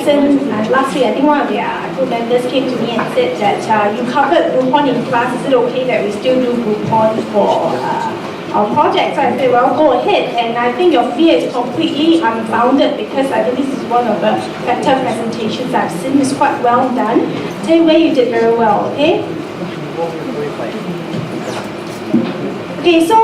lesson last week, I think one of their group members came to me and said that you covered Groupon in class. Is it okay that we still do Groupon for our project? So I said, well, go ahead. And I think your fear is completely unfounded because I think this is one of the better presentations I've seen. It's quite well done. Tell you where you did very well, okay? Okay, so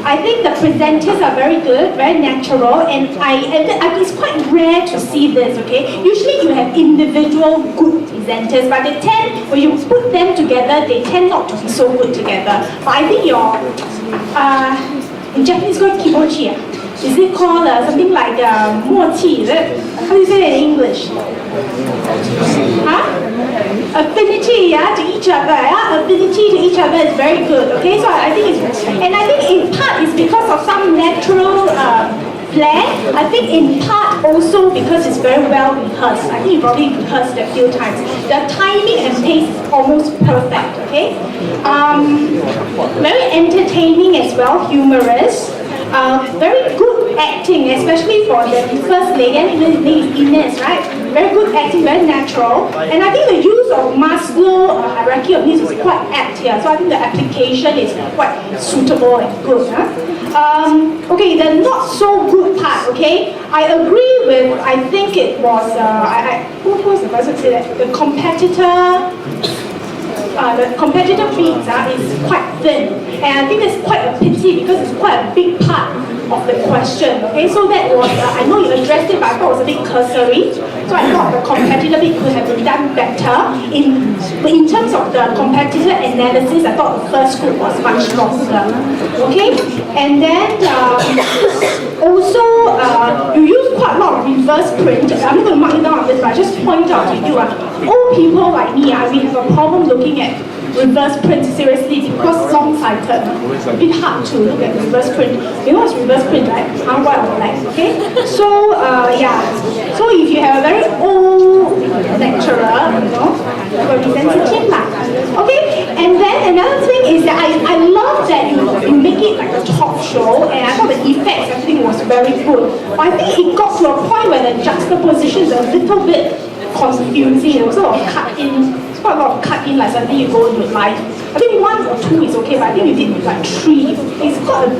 I think the presenters are very good, very natural, and it's quite rare to see this, okay? Usually you have individual good presenters, but they tend, when you put them together, they tend not to be so good together. But I think your, in Japanese, it's called kimochi. Is it called something like 默契? Is it? How do you say that in English? Huh? Affinity, yeah, to each other. Yeah? Affinity to each other is very good. Okay, so I think it's, and I think in part it's because of some natural flair. I think in part also because it's very well rehearsed. I think you probably rehearsed it a few times. The timing and pace is almost perfect. Okay, very entertaining as well, humorous. Very good acting, especially for the first lady, and even Ines, right? Very good acting, very natural. And I think the use of Maslow hierarchy of needs is quite apt here. So I think the application is quite suitable and good. Huh? Okay, the not so good part, okay? I agree with, I think it was, who was the person who said that? The competitor feeds is quite thin, and I think it's quite a pity because it's quite a big part of the question. Okay, so that was I know you addressed it, but I thought it was a bit cursory. So I thought the competitor bit could have been done better. In terms of the competitor analysis, I thought the first group was much stronger. Okay, and then also you use quite a lot of reverse print. I'm not going to mark it down on this, but I just point out to you. Old people like me, we have a problem looking at reverse print seriously because long-sighted. A bit hard to look at reverse print. You know what's reverse print, right? White or black, okay? So, yeah. So if you have a very old lecturer, you know, you will be sensitive lah. Okay? And then another thing is that I love that you make it like a talk show, and I thought the effects, everything was very good. But I think it got to a point where the juxtaposition is a little bit confusing. It sort of cut in. Quite a lot of cut in, like suddenly you go into live. I think 1 or 2 is okay, but I think you did like 3. It's got a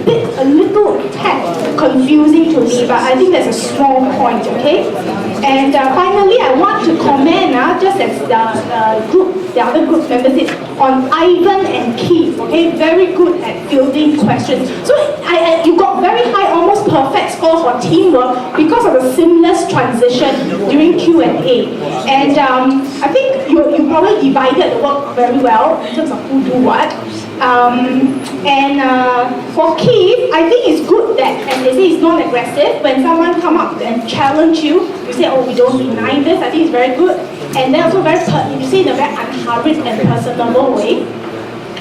little tad confusing to me, but I think that's a small point, okay? And finally, I want to comment, just as the other group members did, on Ivan and Keith, okay? Very good at fielding questions. So you got very high, almost perfect score for teamwork because of the seamless transition during Q&A. And I think you probably divided the work very well in terms of who do what. For Keith, I think it's good that, as they say, it's non-aggressive. When someone come up and challenge you, you say, oh, we don't deny this. I think it's very good. And then also you say in a very unhurried and personable way.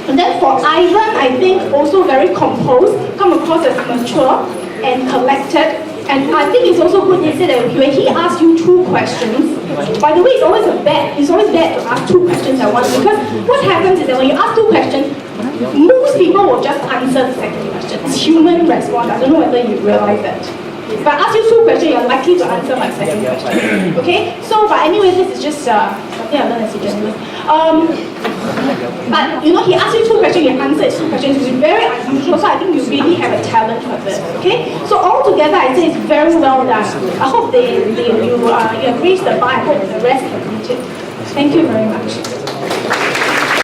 And then for Ivan, I think also very composed, come across as mature and collected. And I think it's also good, he said that when he asks you 2 questions, by the way, it's always bad to ask 2 questions at once, because what happens is that when you ask 2 questions, most people will just answer the second question. It's human response. I don't know whether you realize that. If I ask you 2 questions, you're likely to answer my second question. Okay? So, but anyway, this is just something I learned as a journalist. But you know, he asks you 2 questions, you answer 2 questions, which is very unusual. So I think you really have a talent for this. Okay? So altogether, I say it's very well done. I hope you have raised the bar. I hope the rest can reach it. Thank you very much.